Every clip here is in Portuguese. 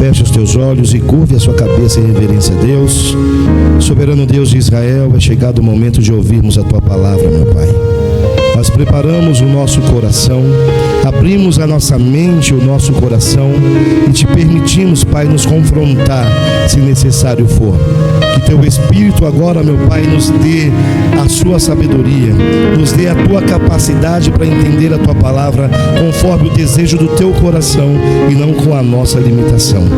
Feche os teus olhos e curve a sua cabeça em reverência a Deus. Soberano Deus de Israel, é chegado o momento de ouvirmos a Tua palavra, meu Pai. Nós preparamos o nosso coração, abrimos a nossa mente, o nosso coração e Te permitimos, Pai, nos confrontar, se necessário for. Que Teu Espírito agora, meu Pai, nos dê a Sua sabedoria, nos dê a Tua capacidade para entender a Tua palavra conforme o desejo do Teu coração e não com a nossa limitação.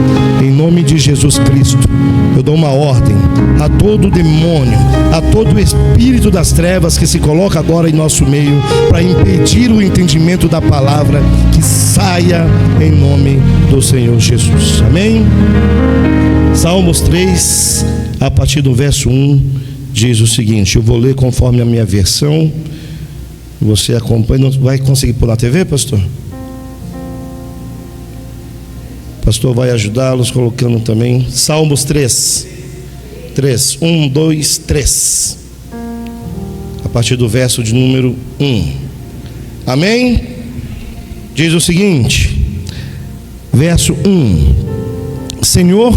Em nome de Jesus Cristo, eu dou uma ordem a todo demônio, a todo espírito das trevas que se coloca agora em nosso meio para impedir o entendimento da palavra, que saia em nome do Senhor Jesus. Amém? Salmos 3, a partir do verso 1, diz o seguinte. Eu vou ler conforme a minha versão. Você acompanha. Não vai conseguir pôr na TV, pastor? Pastor vai ajudá-los colocando também. Salmos 3. 1, 2, 3. A partir do verso de número 1. Amém? Diz o seguinte. Verso 1. Senhor,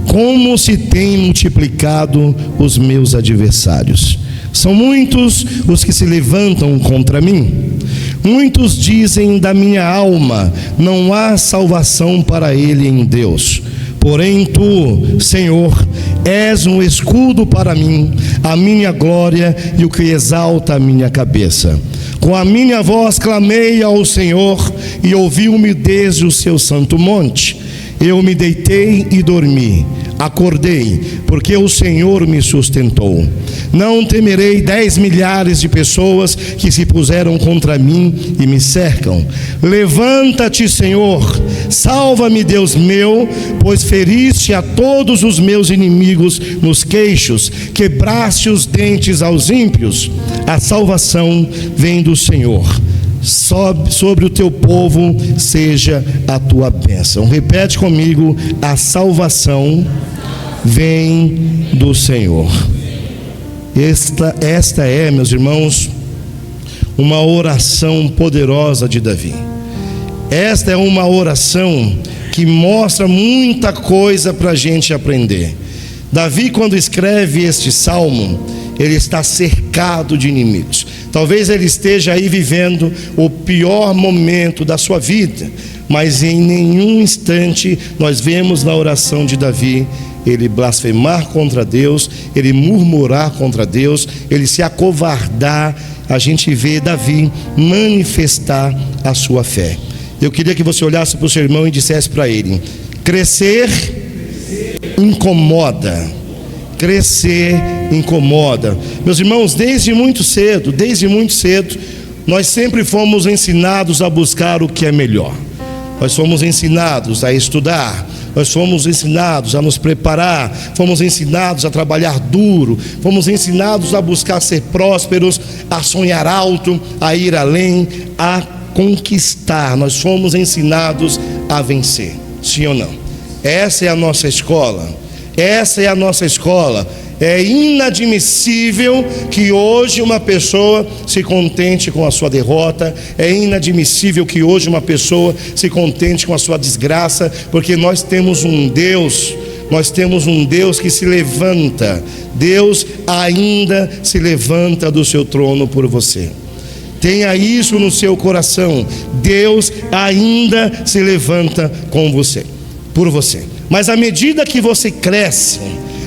como se têm multiplicado os meus adversários. São muitos os que se levantam contra mim. Muitos dizem da minha alma, não há salvação para ele em Deus. Porém tu, Senhor, és um escudo para mim, a minha glória e o que exalta a minha cabeça. Com a minha voz clamei ao Senhor e ouviu-me desde o seu santo monte. Eu me deitei e dormi, acordei, porque o Senhor me sustentou. Não temerei 10 milhares de pessoas que se puseram contra mim e me cercam. Levanta-te, Senhor, salva-me, Deus meu, pois feriste a todos os meus inimigos nos queixos, quebraste os dentes aos ímpios. A salvação vem do Senhor. Sobre o teu povo seja a tua bênção. Repete comigo: a salvação vem do Senhor. Esta é, meus irmãos, uma oração poderosa de Davi. Esta é uma oração que mostra muita coisa para a gente aprender. Davi, quando escreve este salmo, ele está cercado de inimigos. Talvez ele esteja aí vivendo o pior momento da sua vida, mas em nenhum instante nós vemos na oração de Davi ele blasfemar contra Deus, ele murmurar contra Deus, ele se acovardar. A gente vê Davi manifestar a sua fé. Eu queria que você olhasse para o seu irmão e dissesse para ele: crescer incomoda. Crescer incomoda. Meus irmãos, desde muito cedo, nós sempre fomos ensinados a buscar o que é melhor. Nós fomos ensinados a estudar, nós fomos ensinados a nos preparar, fomos ensinados a trabalhar duro, fomos ensinados a buscar ser prósperos, a sonhar alto, a ir além, a conquistar. Nós fomos ensinados a vencer. Sim ou não? Essa é a nossa escola. Essa é a nossa escola. É inadmissível que hoje uma pessoa se contente com a sua derrota. É inadmissível que hoje uma pessoa se contente com a sua desgraça, porque nós temos um Deus que se levanta. Deus ainda se levanta do seu trono por você. Tenha isso no seu coração. Deus ainda se levanta com você, por você. Mas à medida que você cresce,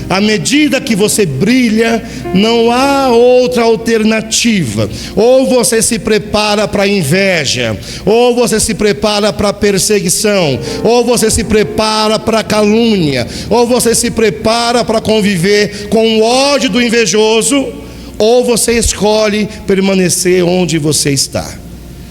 à medida que você brilha, não há outra alternativa. Ou você se prepara para a inveja, ou você se prepara para a perseguição, ou você se prepara para a calúnia, ou você se prepara para conviver com o ódio do invejoso, ou você escolhe permanecer onde você está.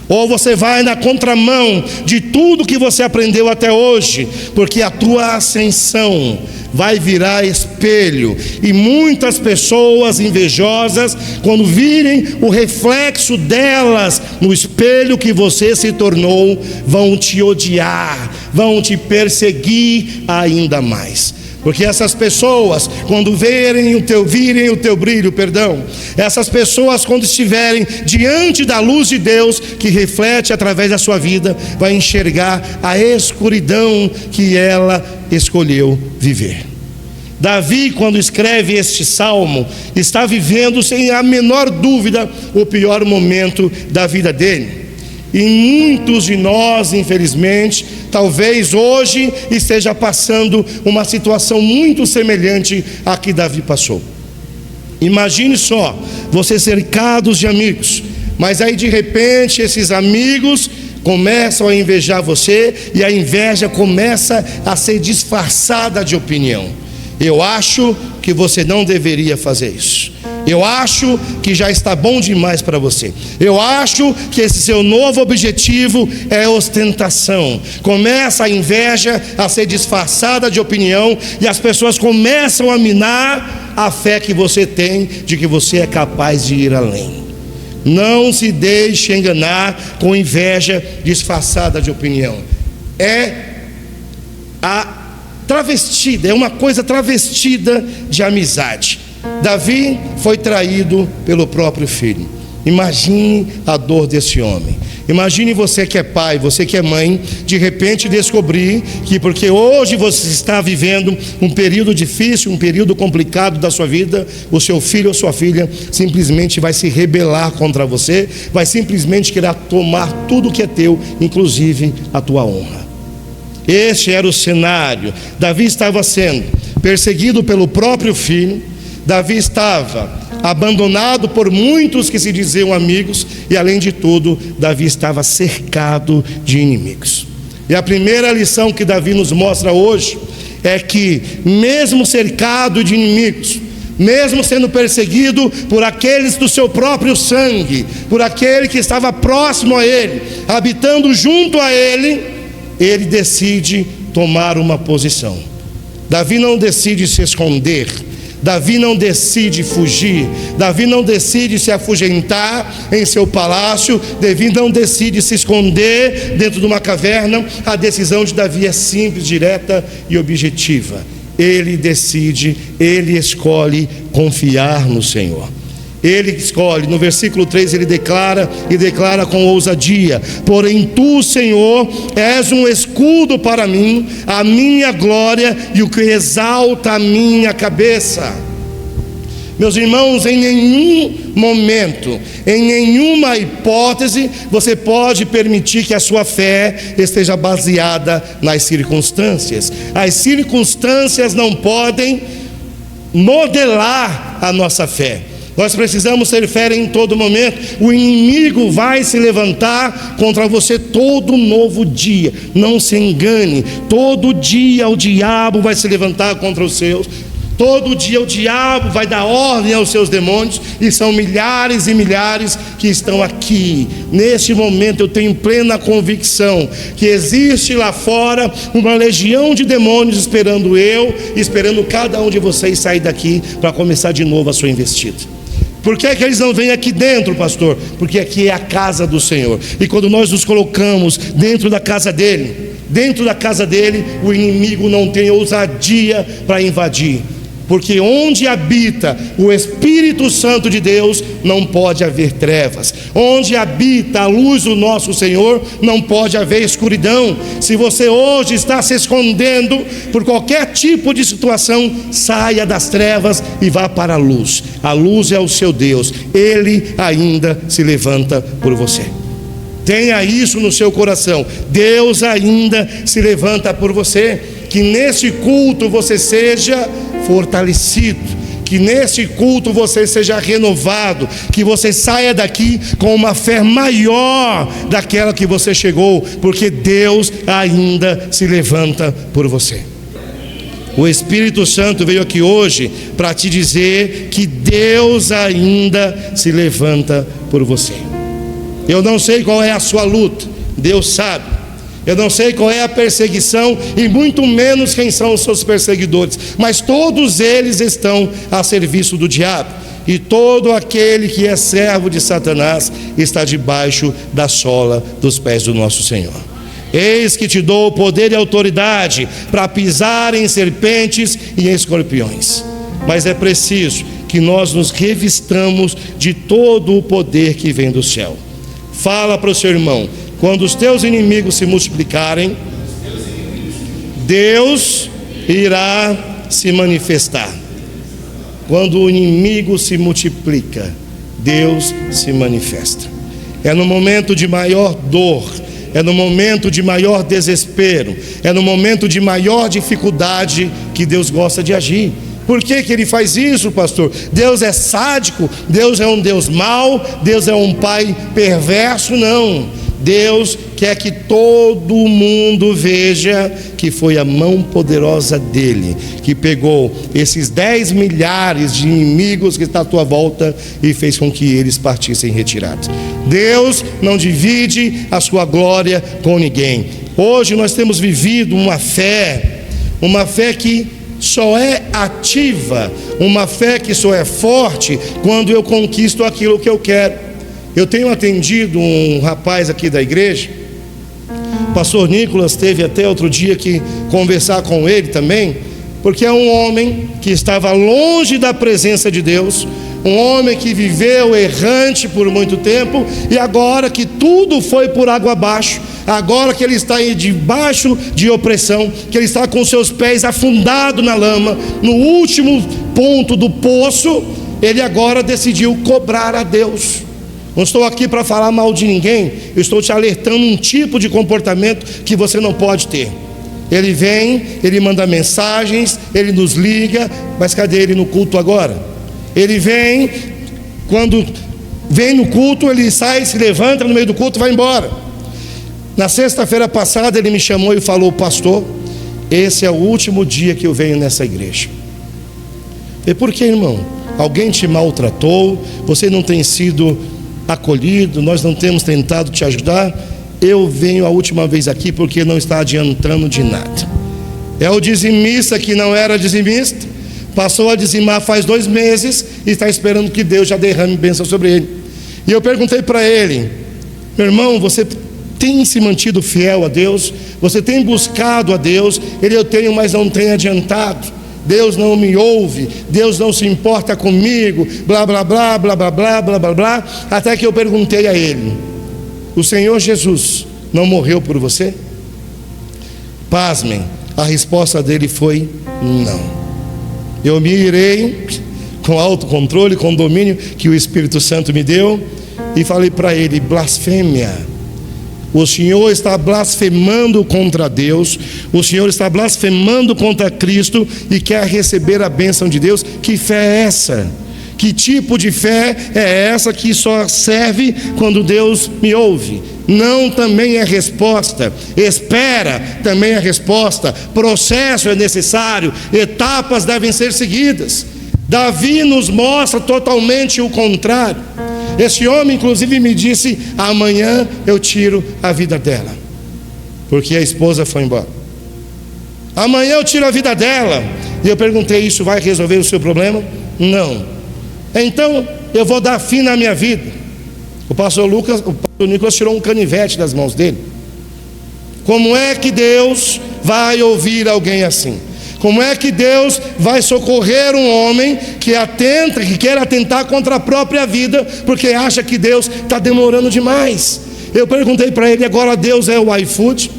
Ou você vai na contramão de tudo que você aprendeu até hoje, porque a tua ascensão vai virar espelho, e muitas pessoas invejosas, quando virem o reflexo delas no espelho que você se tornou, vão te odiar, vão te perseguir ainda mais. Porque essas pessoas, quando virem o teu brilho, essas pessoas, quando estiverem diante da luz de Deus, que reflete através da sua vida, vai enxergar a escuridão que ela escolheu viver. Davi, quando escreve este salmo, está vivendo, sem a menor dúvida, o pior momento da vida dele. E muitos de nós, infelizmente, talvez hoje esteja passando uma situação muito semelhante à que Davi passou. Imagine só, você cercados de amigos, mas aí de repente esses amigos começam a invejar você, e a inveja começa a ser disfarçada de opinião. Eu acho que você não deveria fazer isso. Eu acho que já está bom demais para você. Eu acho que esse seu novo objetivo é ostentação. Começa a inveja a ser disfarçada de opinião, e as pessoas começam a minar a fé que você tem de que você é capaz de ir além. Não se deixe enganar com inveja disfarçada de opinião. É uma coisa travestida de amizade. Davi foi traído pelo próprio filho. Imagine a dor desse homem. Imagine você que é pai, você que é mãe, de repente descobrir que porque hoje você está vivendo um período difícil, um período complicado da sua vida, o seu filho ou sua filha simplesmente vai se rebelar contra você, vai simplesmente querer tomar tudo que é teu, inclusive a tua honra. Este era o cenário. Davi estava sendo perseguido pelo próprio filho. Davi estava abandonado por muitos que se diziam amigos, e além de tudo, Davi estava cercado de inimigos. E a primeira lição que Davi nos mostra hoje é que, mesmo cercado de inimigos, mesmo sendo perseguido por aqueles do seu próprio sangue, por aquele que estava próximo a ele, habitando junto a ele, ele decide tomar uma posição. Davi não decide se esconder, Davi não decide fugir, Davi não decide se afugentar em seu palácio, Davi não decide se esconder dentro de uma caverna. A decisão de Davi é simples, direta e objetiva. Ele decide, ele escolhe confiar no Senhor. Ele escolhe, no versículo 3 ele declara com ousadia: porém tu, Senhor, és um escudo para mim, a minha glória e o que exalta a minha cabeça. Meus irmãos, em nenhum momento, em nenhuma hipótese, você pode permitir que a sua fé esteja baseada nas circunstâncias. As circunstâncias não podem modelar a nossa fé. Nós precisamos ter fé em todo momento. O inimigo vai se levantar contra você todo novo dia. Não se engane. Todo dia o diabo vai se levantar contra os seus. Todo dia o diabo vai dar ordem aos seus demônios. E são milhares e milhares que estão aqui. Neste momento eu tenho plena convicção que existe lá fora uma legião de demônios esperando cada um de vocês sair daqui para começar de novo a sua investida. Por que eles não vêm aqui dentro, pastor? Porque aqui é a casa do Senhor. E quando nós nos colocamos dentro da casa dele, o inimigo não tem ousadia para invadir. Porque onde habita o Espírito Santo de Deus, não pode haver trevas. Onde habita a luz do nosso Senhor, não pode haver escuridão. Se você hoje está se escondendo por qualquer tipo de situação, saia das trevas e vá para a luz. A luz é o seu Deus. Ele ainda se levanta por você. Tenha isso no seu coração. Deus ainda se levanta por você. Que nesse culto você seja fortalecido, que nesse culto você seja renovado, que você saia daqui com uma fé maior daquela que você chegou, porque Deus ainda se levanta por você. O Espírito Santo veio aqui hoje para te dizer que Deus ainda se levanta por você. Eu não sei qual é a sua luta, Deus sabe. Eu não sei qual é a perseguição e muito menos quem são os seus perseguidores, mas todos eles estão a serviço do diabo, e todo aquele que é servo de Satanás está debaixo da sola dos pés do nosso Senhor. Eis que te dou poder e autoridade para pisar em serpentes e em escorpiões. Mas é preciso que nós nos revistamos de todo o poder que vem do céu. Fala para o seu irmão: quando os teus inimigos se multiplicarem, Deus irá se manifestar. Quando o inimigo se multiplica, Deus se manifesta. É no momento de maior dor, é no momento de maior desespero, é no momento de maior dificuldade que Deus gosta de agir. Por que Ele faz isso, pastor? Deus é sádico? Deus é um Deus mau? Deus é um pai perverso? Não. Deus quer que todo mundo veja que foi a mão poderosa dele que pegou esses 10 milhares de inimigos que estão à tua volta e fez com que eles partissem retirados. Deus não divide a sua glória com ninguém. Hoje nós temos vivido uma fé que só é ativa, uma fé que só é forte quando eu conquisto aquilo que eu quero. Eu tenho atendido um rapaz aqui da igreja, o pastor Nicolas teve até outro dia que conversar com ele também, porque é um homem que estava longe da presença de Deus, um homem que viveu errante por muito tempo, e agora que tudo foi por água abaixo, agora que ele está aí debaixo de opressão, que ele está com seus pés afundados na lama, no último ponto do poço, ele agora decidiu cobrar a Deus. Não estou aqui para falar mal de ninguém, eu estou te alertando um tipo de comportamento que você não pode ter. Ele vem, ele manda mensagens, ele nos liga, mas cadê ele no culto agora? Ele vem, quando vem no culto, ele sai, se levanta no meio do culto e vai embora. Na sexta-feira passada ele me chamou e falou: pastor, esse é o último dia que eu venho nessa igreja. E por que, irmão? Alguém te maltratou? Você não tem sido acolhido? Nós não temos tentado te ajudar? Eu venho a última vez aqui porque não está adiantando de nada. É o dizimista que não era dizimista, passou a dizimar faz 2 meses e está esperando que Deus já derrame bênção sobre ele. E eu perguntei para ele: meu irmão, você tem se mantido fiel a Deus? Você tem buscado a Deus? Ele: eu tenho, mas não tem adiantado. Deus não me ouve, Deus não se importa comigo, blá blá blá blá blá blá blá blá blá. Até que eu perguntei a ele: o Senhor Jesus não morreu por você? Pasmem, a resposta dele foi: não. Eu me irei com autocontrole, com domínio que o Espírito Santo me deu, e falei para ele: blasfêmia. O Senhor está blasfemando contra Deus, o Senhor está blasfemando contra Cristo e quer receber a bênção de Deus. Que fé é essa? Que tipo de fé é essa que só serve quando Deus me ouve? Não também é resposta. Espera também é resposta. Processo é necessário, etapas devem ser seguidas. Davi nos mostra totalmente o contrário. Esse homem inclusive me disse: amanhã eu tiro a vida dela, porque a esposa foi embora. Amanhã eu tiro a vida dela. E eu perguntei: isso vai resolver o seu problema? Não. Então eu vou dar fim na minha vida. O pastor Nicolas tirou um canivete das mãos dele. Como é que Deus vai ouvir alguém assim? Como é que Deus vai socorrer um homem que quer atentar contra a própria vida, porque acha que Deus está demorando demais? Eu perguntei para ele: agora Deus é o iFood?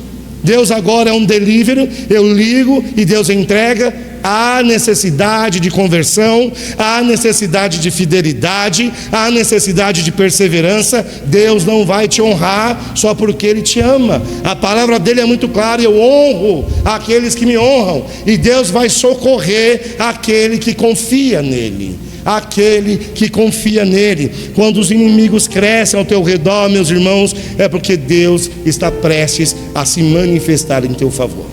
Deus agora é um delivery? Eu ligo e Deus entrega? Há necessidade de conversão, há necessidade de fidelidade, há necessidade de perseverança. Deus não vai te honrar só porque Ele te ama. A palavra dele é muito clara: eu honro aqueles que me honram. E Deus vai socorrer aquele que confia nele. Aquele que confia nele. Quando os inimigos crescem ao teu redor, meus irmãos, é porque Deus está prestes a se manifestar em teu favor.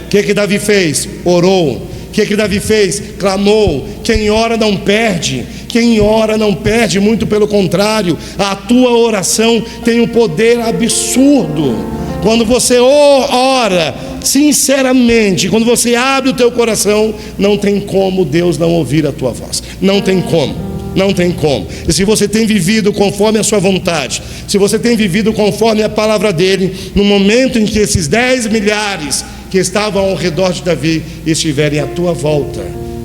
O que Davi fez? Orou. O que Davi fez? Clamou. Quem ora não perde. Quem ora não perde, muito pelo contrário. A tua oração tem um poder absurdo. Quando você ora sinceramente, quando você abre o teu coração, não tem como Deus não ouvir a tua voz. Não tem como. Não tem como. E se você tem vivido conforme a sua vontade, se você tem vivido conforme a palavra dele, no momento em que esses 10 milhares que estavam ao redor de Davi estiverem à tua volta,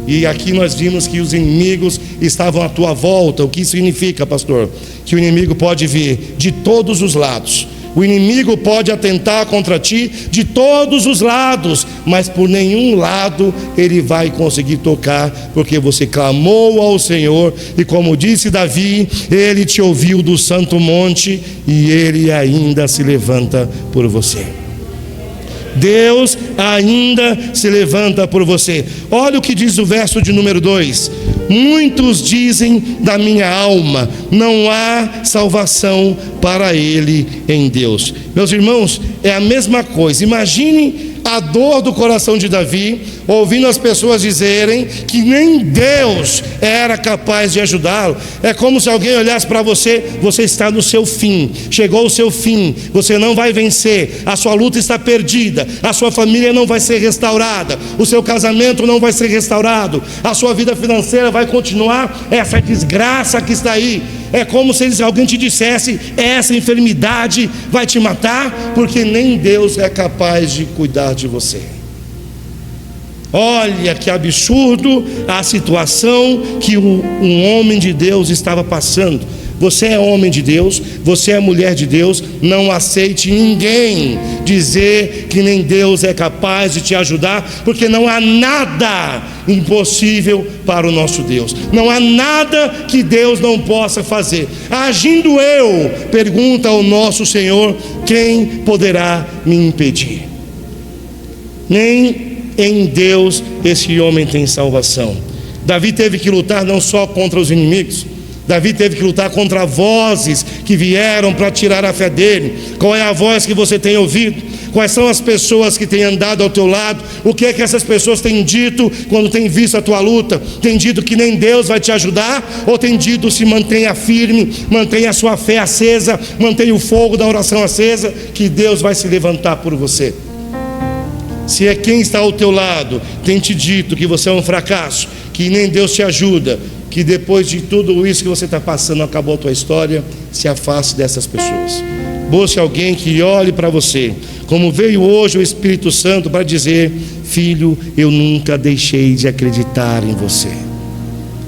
e aqui nós vimos que os inimigos estavam à tua volta. O que significa, pastor? Que o inimigo pode vir de todos os lados. O inimigo pode atentar contra ti de todos os lados, mas por nenhum lado ele vai conseguir tocar, porque você clamou ao Senhor, e como disse Davi, ele te ouviu do santo monte, e ele ainda se levanta por você. Deus ainda se levanta por você. Olha o que diz o verso de número 2: muitos dizem da minha alma, não há salvação para ele em Deus. Meus irmãos, é a mesma coisa. Imagine a dor do coração de Davi, ouvindo as pessoas dizerem que nem Deus era capaz de ajudá-lo. É como se alguém olhasse para você: você está no seu fim, chegou o seu fim, você não vai vencer, a sua luta está perdida, a sua família não vai ser restaurada, o seu casamento não vai ser restaurado, a sua vida financeira vai continuar essa desgraça que está aí. É como se alguém te dissesse: essa enfermidade vai te matar, porque nem Deus é capaz de cuidar de você. Olha que absurdo a situação que um homem de Deus estava passando. Você é homem de Deus, você é mulher de Deus. Não aceite ninguém dizer que nem Deus é capaz de te ajudar, porque não há nada impossível para o nosso Deus. Não há nada que Deus não possa fazer. Agindo eu, pergunta ao nosso Senhor, quem poderá me impedir? Nem em Deus esse homem tem salvação. Davi teve que lutar não só contra os inimigos, Davi teve que lutar contra vozes que vieram para tirar a fé dele. Qual é a voz que você tem ouvido? Quais são as pessoas que têm andado ao teu lado? O que é que essas pessoas têm dito quando têm visto a tua luta? Tem dito que nem Deus vai te ajudar? Ou tem dito: se mantenha firme, mantenha a sua fé acesa, mantenha o fogo da oração acesa, que Deus vai se levantar por você? Se é quem está ao teu lado tem te dito que você é um fracasso, que nem Deus te ajuda, que depois de tudo isso que você está passando acabou a tua história, se afaste dessas pessoas. Busque alguém que olhe para você, como veio hoje o Espírito Santo para dizer: filho, eu nunca deixei de acreditar em você.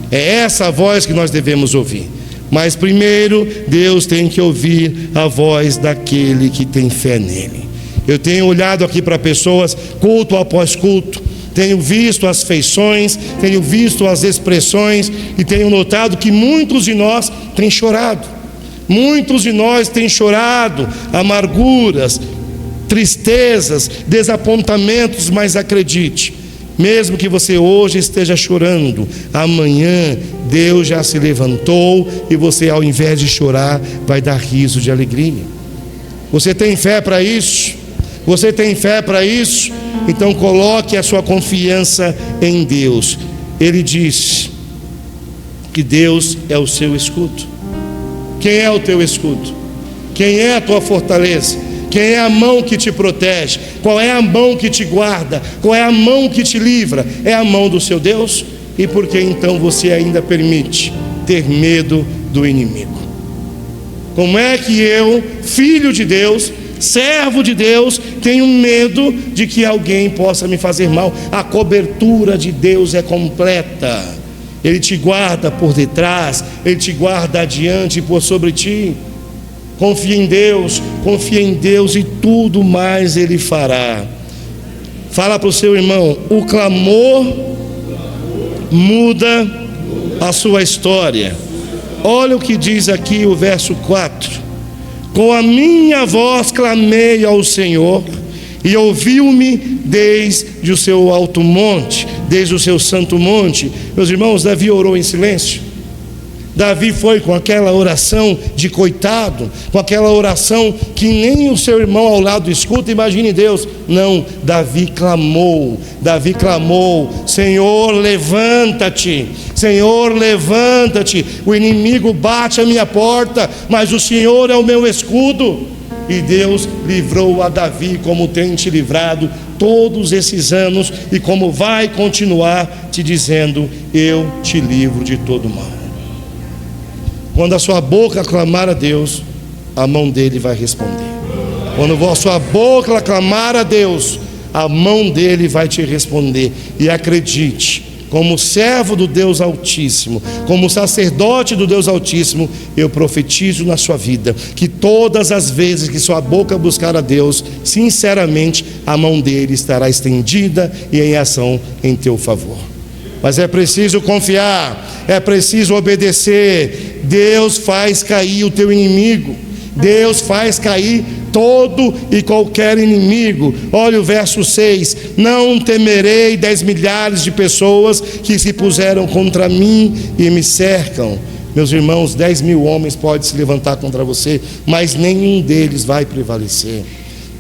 É essa a voz que nós devemos ouvir. Mas primeiro, Deus tem que ouvir a voz daquele que tem fé nele. Eu tenho olhado aqui para pessoas, culto após culto, tenho visto as feições, tenho visto as expressões, e tenho notado que muitos de nós têm chorado. Muitos de nós têm chorado amarguras, tristezas, desapontamentos, mas acredite, mesmo que você hoje esteja chorando, amanhã Deus já se levantou, e você, ao invés de chorar, vai dar riso de alegria. Você tem fé para isso? Você tem fé para isso? Então coloque a sua confiança em Deus. Ele diz que Deus é o seu escudo. Quem é o teu escudo? Quem é a tua fortaleza? Quem é a mão que te protege? Qual é a mão que te guarda? Qual é a mão que te livra? É a mão do seu Deus? E por que então você ainda permite ter medo do inimigo? Como é que eu, filho de Deus, servo de Deus, tenho medo de que alguém possa me fazer mal? A cobertura de Deus é completa. Ele te guarda por detrás, Ele te guarda adiante e por sobre ti. Confia em Deus e tudo mais Ele fará. Fala para o seu irmão: o clamor muda a sua história. Olha o que diz aqui o verso 4: com a voz clamei ao Senhor, e ouviu-me desde o seu alto monte, desde o seu santo monte. Meus irmãos, Davi orou em silêncio. Davi foi com aquela oração de coitado, com aquela oração que nem o seu irmão ao lado escuta. Imagine Deus. Não, Davi clamou. Senhor, levanta-te. Senhor, levanta-te. O inimigo bate a minha porta, mas o Senhor é o meu escudo. E Deus livrou a Davi, como tem te livrado todos esses anos, e como vai continuar te dizendo: eu te livro de todo mal. Quando a sua boca clamar a Deus, a mão dele vai responder. Quando a sua boca clamar a Deus, a mão dele vai te responder. E acredite, como servo do Deus Altíssimo, como sacerdote do Deus Altíssimo, eu profetizo na sua vida que todas as vezes que sua boca buscar a Deus, sinceramente, a mão dele estará estendida e em ação em teu favor. Mas é preciso confiar, é preciso obedecer. Deus faz cair o teu inimigo, Deus faz cair todo e qualquer inimigo. Olha o verso 6: não temerei 10 milhares de pessoas que se puseram contra mim e me cercam. Meus irmãos, 10 mil homens podem se levantar contra você, mas nenhum deles vai prevalecer.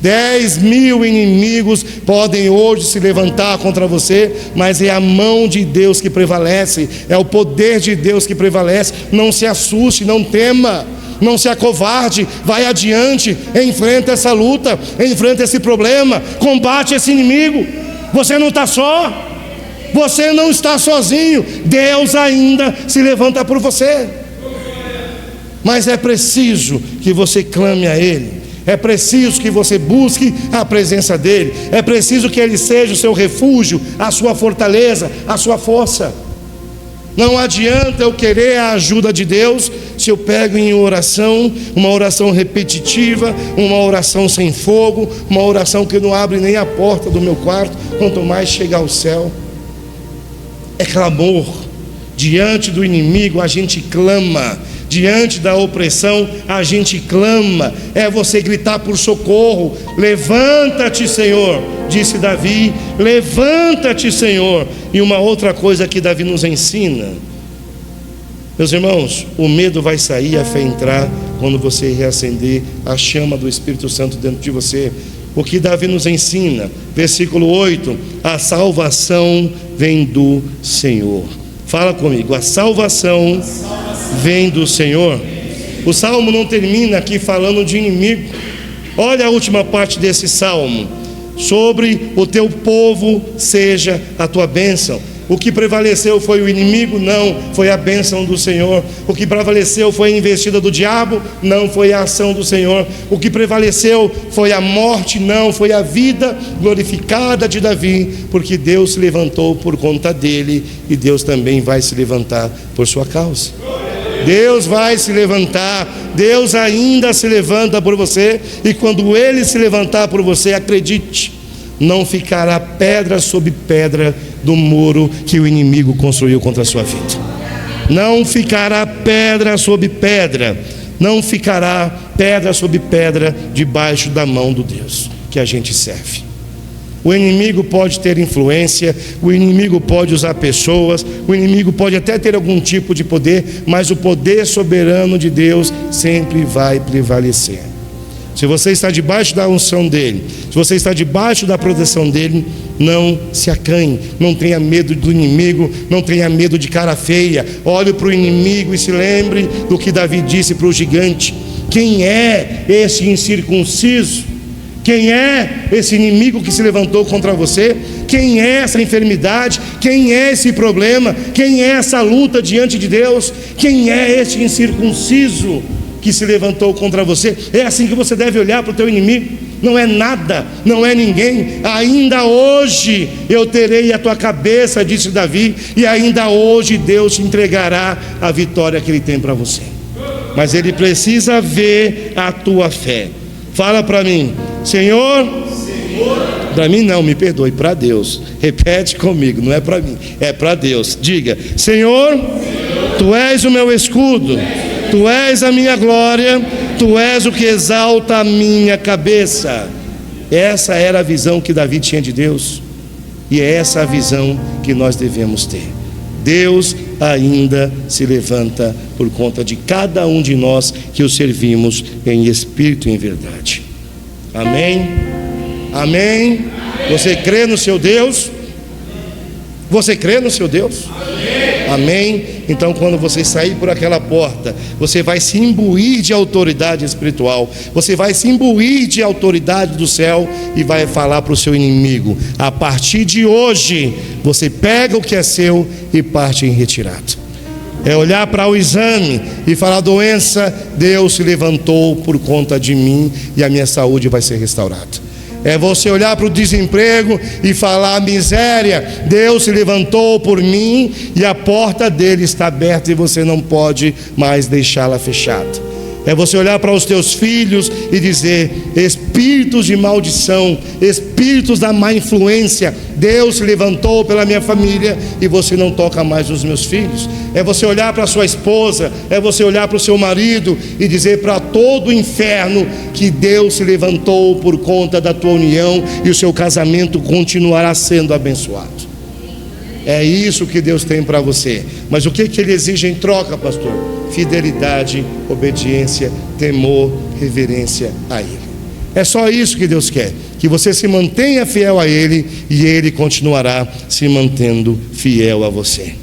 10 mil inimigos podem hoje se levantar contra você, mas é a mão de Deus que prevalece, é o poder de Deus que prevalece. Não se assuste, não tema, não se acovarde, vai adiante, enfrenta essa luta, enfrenta esse problema, combate esse inimigo. Você não está só, você não está sozinho, Deus ainda se levanta por você. Mas é preciso que você clame a Ele, é preciso que você busque a presença dEle, é preciso que Ele seja o seu refúgio, a sua fortaleza, a sua força. Não adianta eu querer a ajuda de Deus se eu pego em oração, uma oração repetitiva, uma oração sem fogo, uma oração que não abre nem a porta do meu quarto, quanto mais chegar ao céu. É clamor. Diante do inimigo a gente clama, diante da opressão a gente clama. É você gritar por socorro. Levanta-te, Senhor, disse Davi, levanta-te, Senhor. E uma outra coisa que Davi nos ensina, meus irmãos, o medo vai sair, a fé entrar quando você reacender a chama do Espírito Santo dentro de você. O que Davi nos ensina, versículo 8: a salvação vem do Senhor. Fala comigo, a salvação vem do Senhor. O salmo não termina aqui falando de inimigo. Olha a última parte desse salmo: sobre o teu povo seja a tua bênção. O que prevaleceu foi o inimigo? Não, foi a bênção do Senhor. O que prevaleceu foi a investida do diabo? Não, foi a ação do Senhor. O que prevaleceu foi a morte? Não, foi a vida glorificada de Davi, porque Deus se levantou por conta dele, e Deus também vai se levantar por sua causa. Deus vai se levantar, Deus ainda se levanta por você, e quando Ele se levantar por você, acredite, não ficará pedra sobre pedra do muro que o inimigo construiu contra a sua vida. Não ficará pedra sobre pedra, não ficará pedra sobre pedra debaixo da mão do Deus que a gente serve. O inimigo pode ter influência, o inimigo pode usar pessoas, o inimigo pode até ter algum tipo de poder, mas o poder soberano de Deus sempre vai prevalecer. Se você está debaixo da unção dele, se você está debaixo da proteção dele, não se acanhe, não tenha medo do inimigo, não tenha medo de cara feia. Olhe para o inimigo e se lembre do que Davi disse para o gigante: quem é esse incircunciso? Quem é esse inimigo que se levantou contra você? Quem é essa enfermidade? Quem é esse problema? Quem é essa luta diante de Deus? Quem é esse incircunciso que se levantou contra você? É assim que você deve olhar para o teu inimigo. Não é nada, não é ninguém. Ainda hoje eu terei a tua cabeça, disse Davi, e ainda hoje Deus te entregará a vitória que Ele tem para você. Mas Ele precisa ver a tua fé. Fala para mim: Senhor, para mim não, me perdoe, para Deus. Repete comigo, não é para mim, é para Deus. Diga: Senhor, Tu és o meu escudo, Tu és a minha glória, Tu és o que exalta a minha cabeça. Essa era a visão que Davi tinha de Deus, e é essa a visão que nós devemos ter. Deus ainda se levanta por conta de cada um de nós que o servimos em espírito e em verdade. Amém? Amém? Você crê no seu Deus? Você crê no seu Deus? Amém? Então, quando você sair por aquela porta, você vai se imbuir de autoridade espiritual, você vai se imbuir de autoridade do céu e vai falar para o seu inimigo: a partir de hoje, você pega o que é seu e parte em retirada. É olhar para o exame e falar: doença, Deus se levantou por conta de mim e a minha saúde vai ser restaurada. É você olhar para o desemprego e falar: miséria, Deus se levantou por mim e a porta dele está aberta e você não pode mais deixá-la fechada. É você olhar para os teus filhos e dizer: espíritos de maldição, espíritos da má influência, Deus se levantou pela minha família e você não toca mais nos meus filhos. É você olhar para a sua esposa, é você olhar para o seu marido e dizer para todo o inferno que Deus se levantou por conta da tua união e o seu casamento continuará sendo abençoado. É isso que Deus tem para você. Mas o que Ele exige em troca, pastor? Fidelidade, obediência, temor, reverência a Ele. É só isso que Deus quer, que você se mantenha fiel a Ele e Ele continuará se mantendo fiel a você.